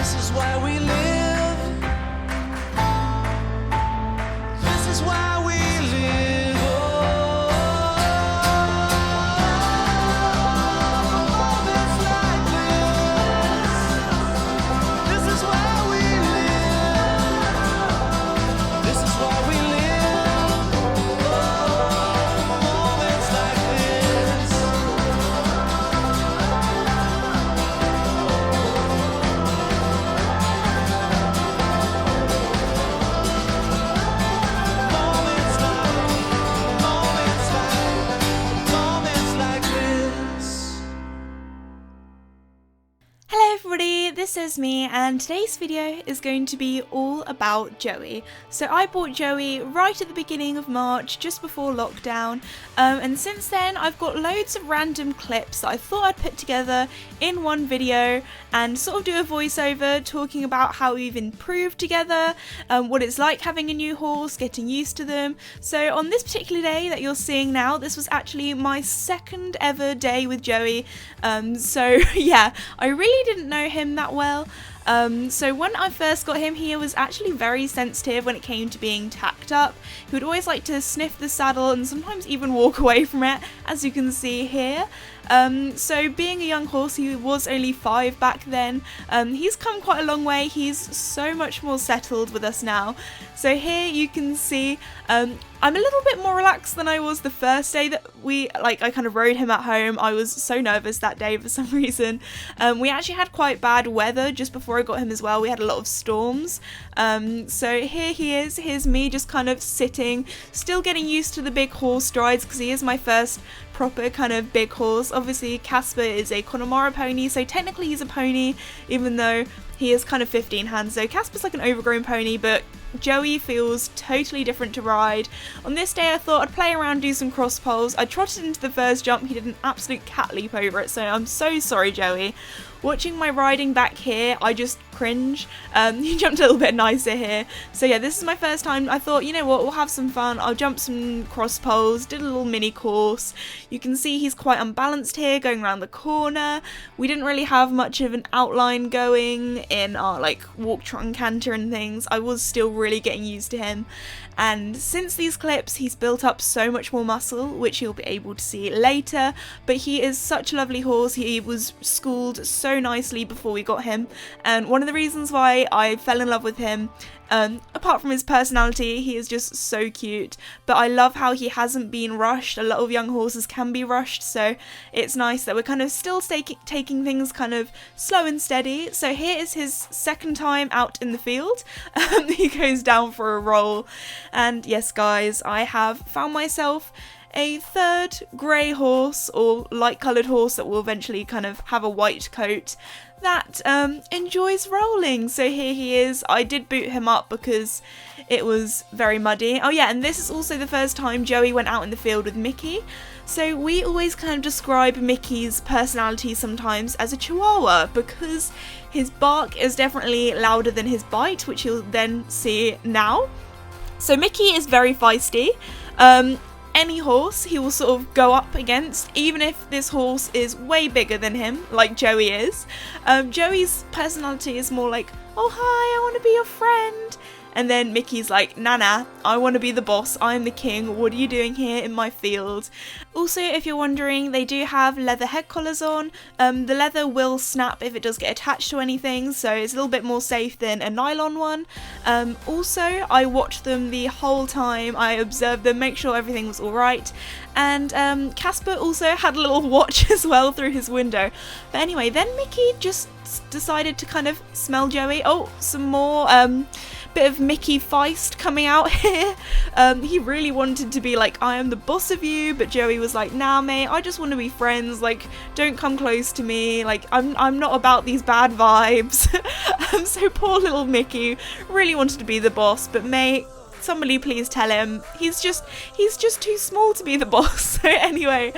This is why we live. This is why we live. Oh, moments like this. This is why we live. This is why we live. Oh, moments like this. Moments like this. Hello everybody, this is me, and today's video is going to be all about Joey. So I bought Joey right at the beginning of March, just before lockdown, and since then I've got loads of random clips that I thought I'd put together in one video and sort of do a voiceover talking about how we've improved together, what it's like having a new horse, getting used to them. So on this particular day that you're seeing now, this was actually my second ever day with Joey, so yeah, I really didn't know him that well. So when I first got him, he was actually very sensitive when it came to being tacked up. He would always like to sniff the saddle and sometimes even walk away from it, as you can see here. So being a young horse, he was only 5 back then. He's come quite a long way. He's so much more settled with us now. So here you can see I'm a little bit more relaxed than I was the first day that I kind of rode him at home. I was so nervous that day for some reason. We actually had quite bad weather just before I got him as well. We had a lot of storms. So here he is. Here's me just kind of sitting, still getting used to the big horse strides because he is my first proper kind of big horse. Obviously Casper is a Connemara pony, so technically he's a pony, even though he is kind of 15 hands. So Casper's like an overgrown pony, but Joey feels totally different to ride. On this day I thought I'd play around, do some cross poles. I trotted into the first jump, he did an absolute cat leap over it, so I'm so sorry Joey. Watching my riding back here, I just cringe. He jumped a little bit nicer here. So yeah, this is my first time. I thought, you know what, we'll have some fun. I'll jump some cross poles, did a little mini course. You can see he's quite unbalanced here, going around the corner. We didn't really have much of an outline going in our like walk, trot and canter and things. I was still really getting used to him. And since these clips, he's built up so much more muscle, which you'll be able to see later. But he is such a lovely horse. He was schooled so nicely before we got him. And one of the reasons why I fell in love with him, apart from his personality, he is just so cute. But I love how he hasn't been rushed. A lot of young horses can be rushed, so it's nice that we're kind of still taking things kind of slow and steady. So here is his second time out in the field. He goes down for a roll. And yes guys, I have found myself a third grey horse, or light coloured horse that will eventually kind of have a white coat, that enjoys rolling. So here he is. I did boot him up because it was very muddy. Oh yeah, and this is also the first time Joey went out in the field with Mickey. So we always kind of describe Mickey's personality sometimes as a chihuahua because his bark is definitely louder than his bite, which you'll then see now. So Mickey is very feisty. Any horse he will sort of go up against, even if this horse is way bigger than him, like Joey is. Joey's personality is more like, oh hi, I want to be your friend. And then Mickey's like, nah, I want to be the boss, I'm the king, what are you doing here in my field? Also, if you're wondering, they do have leather head collars on. The leather will snap if it does get attached to anything, so it's a little bit more safe than a nylon one. Also, I watched them the whole time, I observed them, make sure everything was alright. And Casper also had a little watch as well through his window. But anyway, then Mickey just decided to kind of smell Joey. Oh, some more bit of Mickey feist coming out here. He really wanted to be like, I am the boss of you, but Joey was like, nah mate, I just want to be friends, like don't come close to me, like I'm not about these bad vibes. So poor little Mickey really wanted to be the boss, but mate, somebody please tell him he's just too small to be the boss. So anyway,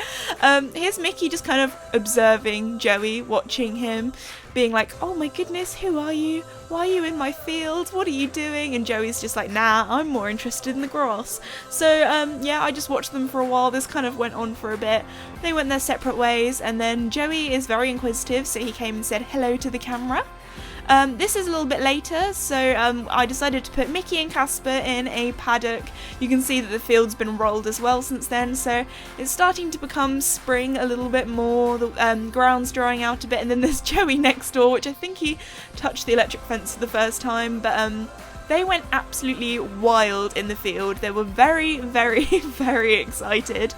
here's Mickey just kind of observing Joey, watching him, being like, oh my goodness, who are you? Why are you in my field? What are you doing? And Joey's just like, nah, I'm more interested in the grass. So yeah, I just watched them for a while. This kind of went on for a bit. They went their separate ways, and then Joey is very inquisitive, so he came and said hello to the camera. This is a little bit later, so I decided to put Mickey and Casper in a paddock. You can see that the field's been rolled as well since then, so it's starting to become spring a little bit more. The ground's drying out a bit, and then there's Joey next door, which I think he touched the electric fence for the first time, but they went absolutely wild in the field. They were very, very, very excited.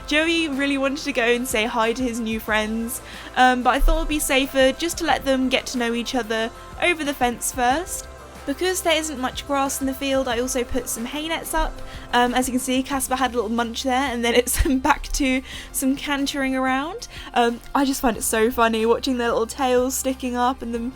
Joey really wanted to go and say hi to his new friends, but I thought it would be safer just to let them get to know each other over the fence first. Because there isn't much grass in the field, I also put some hay nets up. As you can see, Casper had a little munch there, and then it's back to some cantering around. I just find it so funny watching their little tails sticking up and them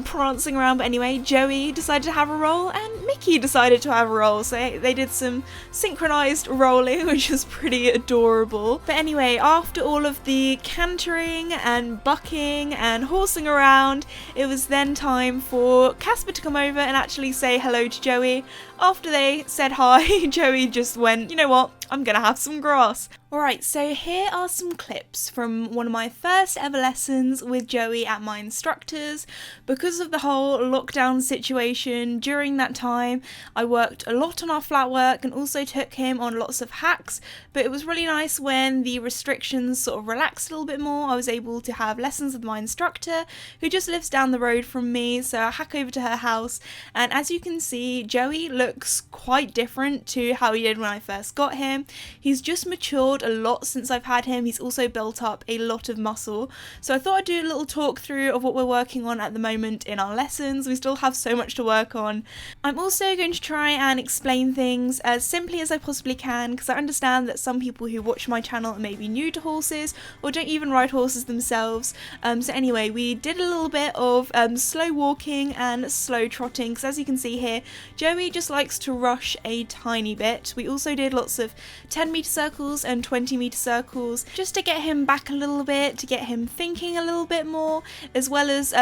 prancing around. But anyway, Joey decided to have a roll and Mickey decided to have a roll, so they did some synchronized rolling, which was pretty adorable. But anyway, after all of the cantering and bucking and horsing around, it was then time for Casper to come over and actually say hello to Joey. After they said hi, Joey just went, you know what, I'm gonna have some grass. Alright, so here are some clips from one of my first ever lessons with Joey at my instructor's. Because of the whole lockdown situation during that time, I worked a lot on our flat work and also took him on lots of hacks, but it was really nice when the restrictions sort of relaxed a little bit more. I was able to have lessons with my instructor, who just lives down the road from me, so I hack over to her house, and as you can see, Joey looks quite different to how he did when I first got him. He's just matured a lot since I've had him. He's also built up a lot of muscle, so I thought I'd do a little talk through of what we're working on at the moment in our lessons. We still have so much to work on. I'm also going to try and explain things as simply as I possibly can, because I understand that some people who watch my channel are maybe new to horses or don't even ride horses themselves. So anyway, we did a little bit of slow walking and slow trotting, because as you can see here, Joey just likes to rush a tiny bit. We also did lots of 10-meter circles and 20-meter circles just to get him back a little bit, to get him thinking a little bit more, as well as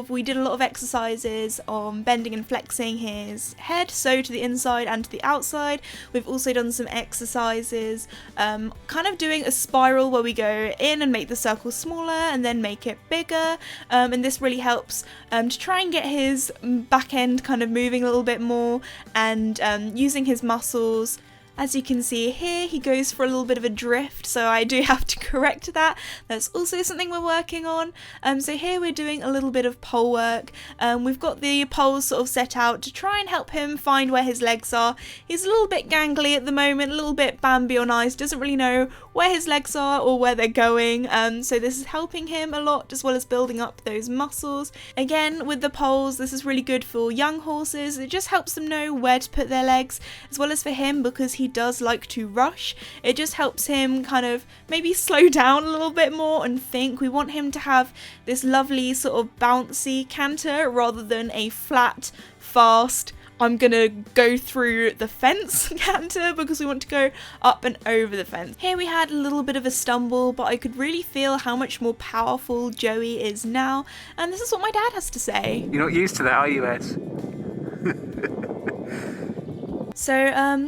we did a lot of exercises on bending and flexing his head, so to the inside and to the outside. We've also done some exercises kind of doing a spiral where we go in and make the circle smaller and then make it bigger, and this really helps to try and get his back end kind of moving a little bit more and using his muscles. As you can see here, he goes for a little bit of a drift, so I do have to correct that. That's also something we're working on. So here we're doing a little bit of pole work. We've got the poles sort of set out to try and help him find where his legs are. He's a little bit gangly at the moment, a little bit Bambi on ice, doesn't really know where his legs are or where they're going. So this is helping him a lot, as well as building up those muscles. Again, with the poles, this is really good for young horses. It just helps them know where to put their legs, as well as for him, because he does like to rush. It just helps him kind of maybe slow down a little bit more and think. We want him to have this lovely sort of bouncy canter rather than a flat, fast, I'm gonna go through the fence canter, because we want to go up and over the fence. Here we had a little bit of a stumble, but I could really feel how much more powerful Joey is now, and this is what my dad has to say. You're not used to that, are you, Ed? So,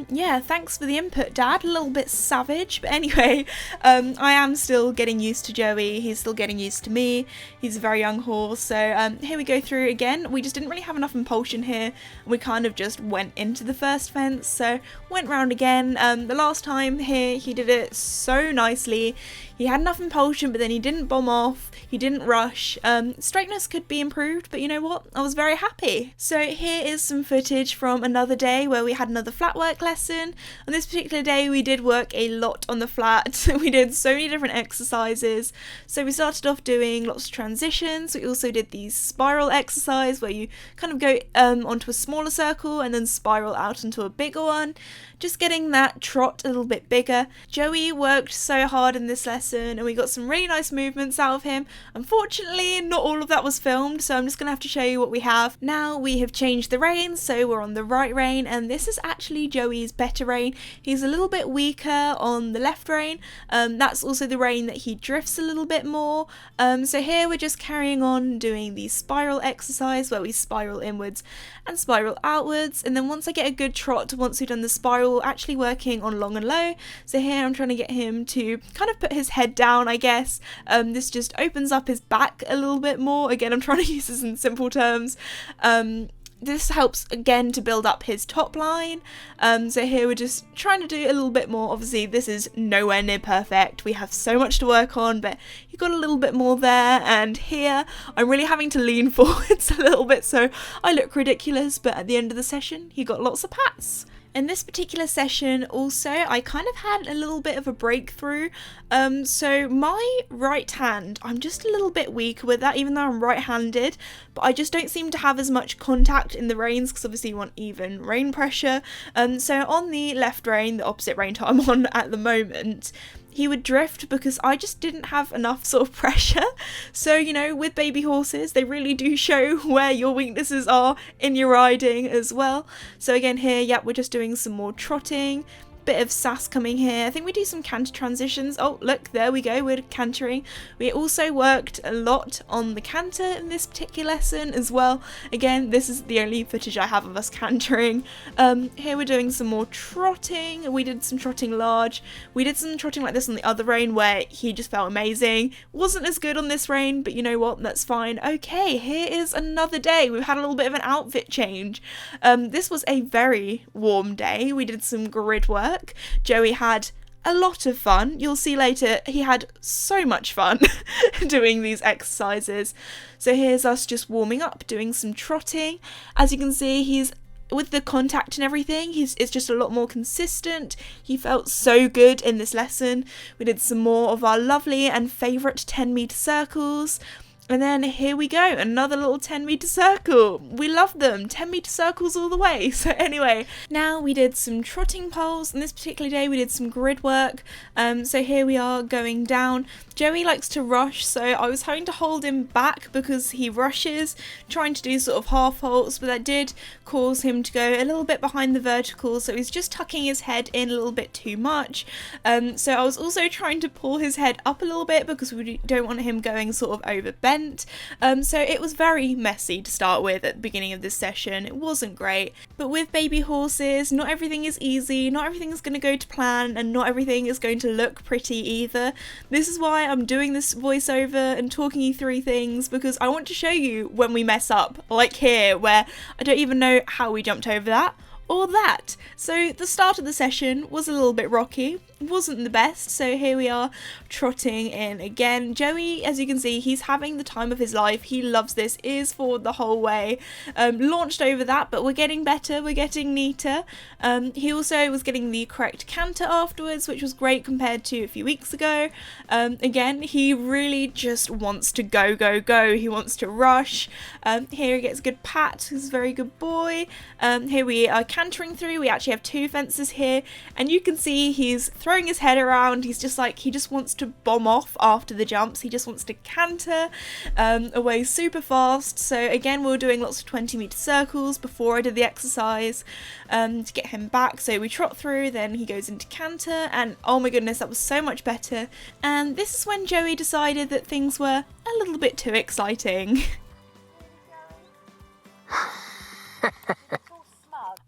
yeah, thanks for the input, Dad. A little bit savage, but anyway, I am still getting used to Joey. He's still getting used to me. He's a very young horse. So, here we go through again. We just didn't really have enough impulsion here. We kind of just went into the first fence, so went round again. The last time here, he did it so nicely. He had enough impulsion, but then he didn't bomb off. He didn't rush. Straightness could be improved, but you know what? I was very happy. So here is some footage from another day where we had another flat work lesson. On this particular day, we did work a lot on the flat. We did so many different exercises. So we started off doing lots of transitions. We also did these spiral exercise where you kind of go onto a smaller circle and then spiral out into a bigger one. Just getting that trot a little bit bigger. Joey worked so hard in this lesson and we got some really nice movements out of him. Unfortunately, not all of that was filmed, so I'm just going to have to show you what we have. Now we have changed the reins, so we're on the right rein, and this is actually Joey's better rein. He's a little bit weaker on the left rein. That's also the rein that he drifts a little bit more. So here we're just carrying on doing the spiral exercise where we spiral inwards and spiral outwards, and then once I get a good trot, once we've done the spiral, we're actually working on long and low. So here I'm trying to get him to kind of put his head down, I guess. This just opens up his back a little bit more. Again, I'm trying to use this in simple terms. This helps again to build up his top line. So here we're just trying to do a little bit more. Obviously this is nowhere near perfect, we have so much to work on, but you got a little bit more there, and here I'm really having to lean forwards a little bit so I look ridiculous, but at the end of the session he got lots of pats. In this particular session also, I kind of had a little bit of a breakthrough. So my right hand, I'm just a little bit weaker with that, even though I'm right-handed, but I just don't seem to have as much contact in the reins, because obviously you want even rein pressure. So on the left rein, the opposite rein I'm on at the moment, he would drift because I just didn't have enough sort of pressure. So, you know, with baby horses, they really do show where your weaknesses are in your riding as well. So again here, yep, we're just doing some more trotting, bit of sass coming here. I think we do some canter transitions. Oh, look, there we go, we're cantering. We also worked a lot on the canter in this particular lesson as well. Again, this is the only footage I have of us cantering. Here we're doing some more trotting. We did some trotting large. We did some trotting like this on the other rein where he just felt amazing. Wasn't as good on this rein, but you know what, that's fine. Okay, here is another day. We've had a little bit of an outfit change. This was a very warm day. We did some grid work. Joey had a lot of fun. You'll see later he had so much fun doing these exercises. So here's us just warming up, doing some trotting. As you can see, he's with the contact and everything, it's just a lot more consistent. He felt so good in this lesson. We did some more of our lovely and favourite 10-metre circles. And then here we go, another little 10-metre circle. We love them, 10-metre circles all the way. So anyway, now we did some trotting poles. On this particular day we did some grid work. So here we are going down. Joey likes to rush, so I was having to hold him back because he rushes, trying to do sort of half halts, but that did cause him to go a little bit behind the vertical, so he's just tucking his head in a little bit too much. So I was also trying to pull his head up a little bit because we don't want him going sort of over bent. So it was very messy to start with at the beginning of this session. It wasn't great, but with baby horses, not everything is easy, not everything is going to go to plan, and not everything is going to look pretty either. This is why I'm doing this voiceover and talking you through things, because I want to show you when we mess up, like here where I don't even know how we jumped over that or that. So the start of the session was a little bit rocky, wasn't the best, so here we are trotting in again. Joey, as you can see, he's having the time of his life. He loves this, ears forward the whole way. Launched over that, but we're getting better, we're getting neater. He also was getting the correct canter afterwards, which was great compared to a few weeks ago. Again, he really just wants to go, go, go. He wants to rush. Here he gets a good pat, he's a very good boy. Here we are cantering through. We actually have two fences here, and you can see he's throwing his head around. He's just like, he just wants to bomb off after the jumps. He just wants to canter away super fast. So again, we were doing lots of 20-metre circles before I did the exercise to get him back. So we trot through, then he goes into canter, and oh my goodness, that was so much better. And this is when Joey decided that things were a little bit too exciting.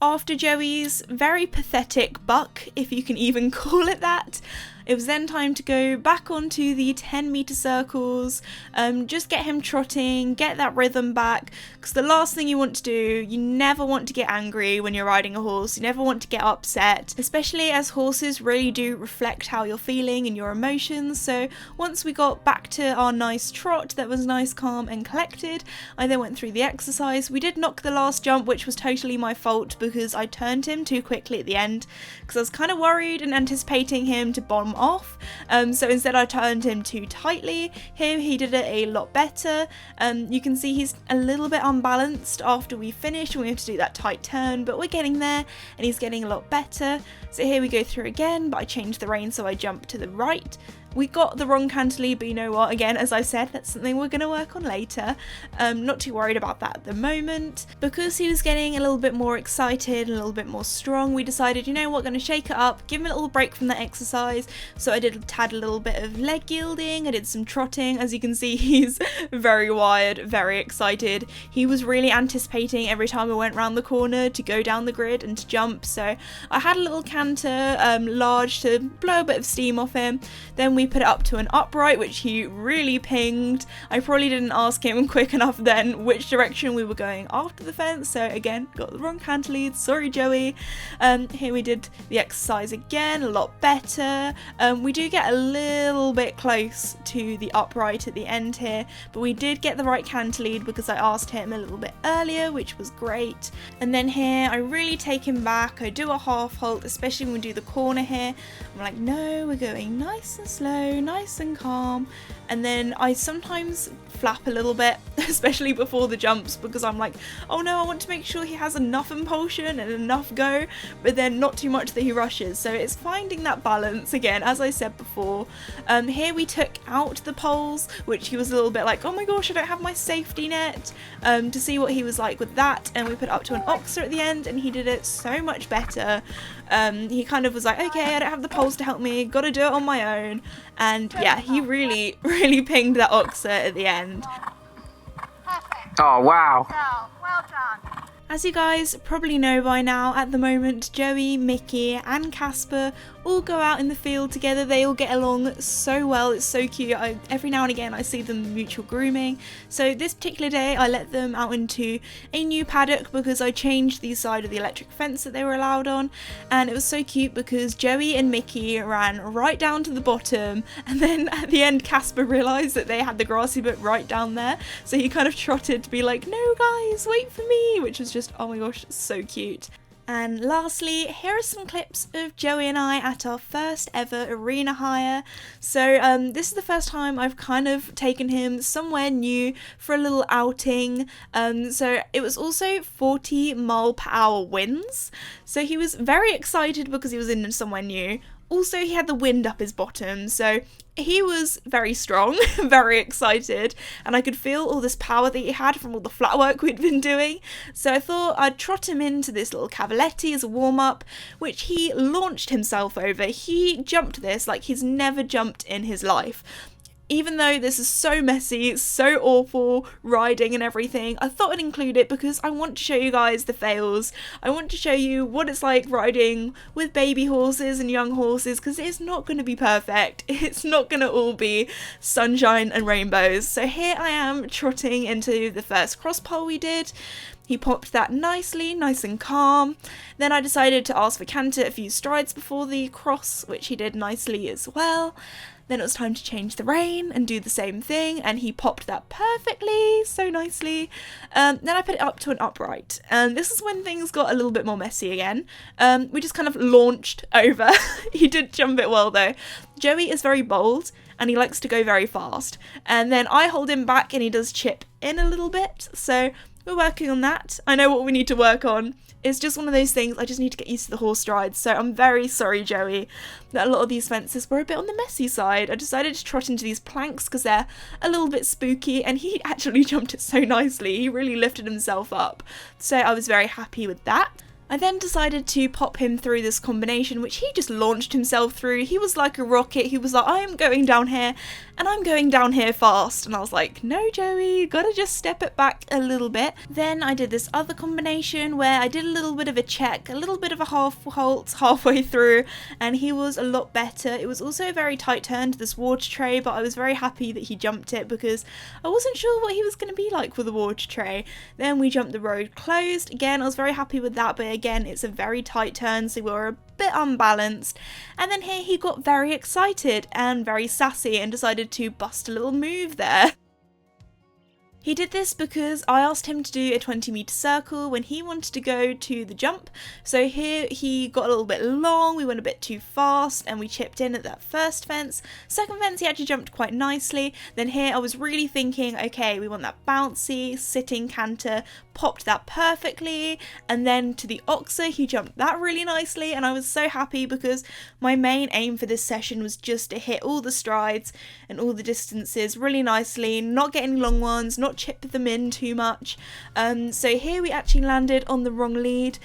After Joey's very pathetic buck, if you can even call it that, it was then time to go back onto the 10-metre circles, just get him trotting, get that rhythm back, because the last thing you want to do, you never want to get angry when you're riding a horse, you never want to get upset, especially as horses really do reflect how you're feeling and your emotions. So once we got back to our nice trot that was nice, calm and collected, I then went through the exercise. We did knock the last jump, which was totally my fault because I turned him too quickly at the end, because I was kind of worried and anticipating him to bomb off, so instead I turned him too tightly. Here he did it a lot better. You can see he's a little bit unbalanced after we finished and we have to do that tight turn, but we're getting there and he's getting a lot better. So here we go through again, but I changed the rein so I jumped to the right. We got the wrong canter lead, but you know what, again, as I said, that's something we're going to work on later. Not too worried about that at the moment. Because he was getting a little bit more excited, a little bit more strong, we decided, you know what, going to shake it up, give him a little break from the exercise. So I had a little bit of leg yielding, I did some trotting. As you can see, he's very wired, very excited. He was really anticipating every time I went round the corner to go down the grid and to jump. So I had a little canter large to blow a bit of steam off him. Then we put it up to an upright, which he really pinged. I probably didn't ask him quick enough then which direction we were going after the fence, so again, got the wrong canter lead, sorry Joey. Here we did the exercise again, a lot better. We do get a little bit close to the upright at the end here, but we did get the right canter lead because I asked him a little bit earlier, which was great. And then here, I really take him back, I do a half halt, especially when we do the corner here. I'm like, no, we're going nice and slow, nice and calm. And then I sometimes flap a little bit, especially before the jumps, because I'm like, oh no, I want to make sure he has enough impulsion and enough go, but then not too much that he rushes. So it's finding that balance again, as I said before. Here we took out the poles, which he was a little bit like, oh my gosh, I don't have my safety net, to see what he was like with that. And we put it up to an oxer at the end, and he did it so much better. He kind of was like, okay, I don't have the poles to help me, gotta do it on my own. And yeah, he really pinged that oxer at the end. Oh wow. Well done. As you guys probably know by now, at the moment, Joey, Mickey and Casper all go out in the field together. They all get along so well, it's so cute. Every now and again I see them mutual grooming. So this particular day I let them out into a new paddock because I changed the side of the electric fence that they were allowed on, and it was so cute because Joey and Mickey ran right down to the bottom, and then at the end Casper realised that they had the grassy bit right down there, so he kind of trotted to be like, no guys, wait for me, which was just, oh my gosh, so cute. And lastly, here are some clips of Joey and I at our first ever arena hire. So this is the first time I've kind of taken him somewhere new for a little outing. So it was also 40 mph winds. So he was very excited because he was in somewhere new. Also, he had the wind up his bottom, so he was very strong, very excited, and I could feel all this power that he had from all the flat work we'd been doing. So I thought I'd trot him into this little cavaletti as a warm-up, which he launched himself over. He jumped this like he's never jumped in his life. Even though this is so messy, so awful, riding and everything, I thought I'd include it because I want to show you guys the fails. I want to show you what it's like riding with baby horses and young horses, because it's not going to be perfect. It's not going to all be sunshine and rainbows. So here I am trotting into the first cross pole we did. He popped that nicely, nice and calm. Then I decided to ask for canter a few strides before the cross, which he did nicely as well. Then it was time to change the rein and do the same thing, and he popped that perfectly, so nicely. Then I put it up to an upright, and this is when things got a little bit more messy again. We just kind of launched over. He did jump it well though. Joey is very bold, and he likes to go very fast. And then I hold him back, and he does chip in a little bit, so we're working on that. I know what we need to work on. It's just one of those things, I just need to get used to the horse strides. So I'm very sorry, Joey, that a lot of these fences were a bit on the messy side. I decided to trot into these planks because they're a little bit spooky, and he actually jumped it so nicely. He really lifted himself up. So I was very happy with that. I then decided to pop him through this combination, which he just launched himself through. He was like a rocket. He was like, I am going down here, and I'm going down here fast. And I was like, no, Joey, you gotta just step it back a little bit. Then I did this other combination where I did a little bit of a check, a little bit of a half halt halfway through, and he was a lot better. It was also a very tight turn to this water tray, but I was very happy that he jumped it because I wasn't sure what he was going to be like with a water tray. Then we jumped the road closed. Again, I was very happy with that, but again, it's a very tight turn, so we were a bit unbalanced. And then here he got very excited and very sassy and decided to bust a little move there. He did this because I asked him to do a 20-meter circle when he wanted to go to the jump. So here he got a little bit long, we went a bit too fast, and we chipped in at that first fence. Second fence he actually jumped quite nicely. Then here I was really thinking, okay, we want that bouncy, sitting canter, popped that perfectly, and then to the oxer he jumped that really nicely, and I was so happy because my main aim for this session was just to hit all the strides and all the distances really nicely, not get any long ones, not chip them in too much. So here we actually landed on the wrong lead,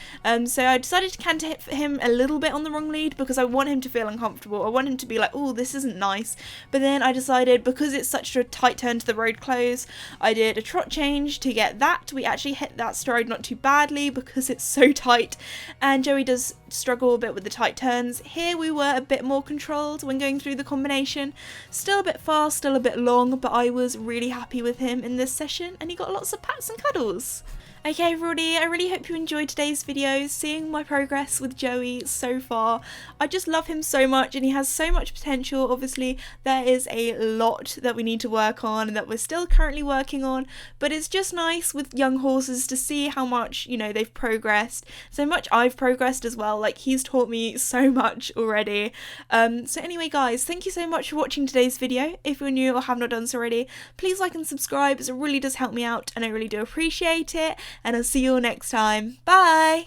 so I decided to canter hit him a little bit on the wrong lead because I want him to feel uncomfortable. I want him to be like, oh, this isn't nice. But then I decided, because it's such a tight turn to the road close, I did a trot change to get that. We actually hit that stride not too badly because it's so tight, and Joey does struggle a bit with the tight turns. Here we were a bit more controlled when going through the combination, still a bit fast, still a bit long, but I was really happy with him in this session and he got lots of pats and cuddles. Okay everybody, I really hope you enjoyed today's video, seeing my progress with Joey so far. I just love him so much and he has so much potential. Obviously there is a lot that we need to work on and that we're still currently working on, but it's just nice with young horses to see how much, you know, they've progressed, so much I've progressed as well. Like, he's taught me so much already. So anyway guys, thank you so much for watching today's video. If you're new or have not done so already, please like and subscribe, as it really does help me out and I really do appreciate it. And I'll see you all next time. Bye!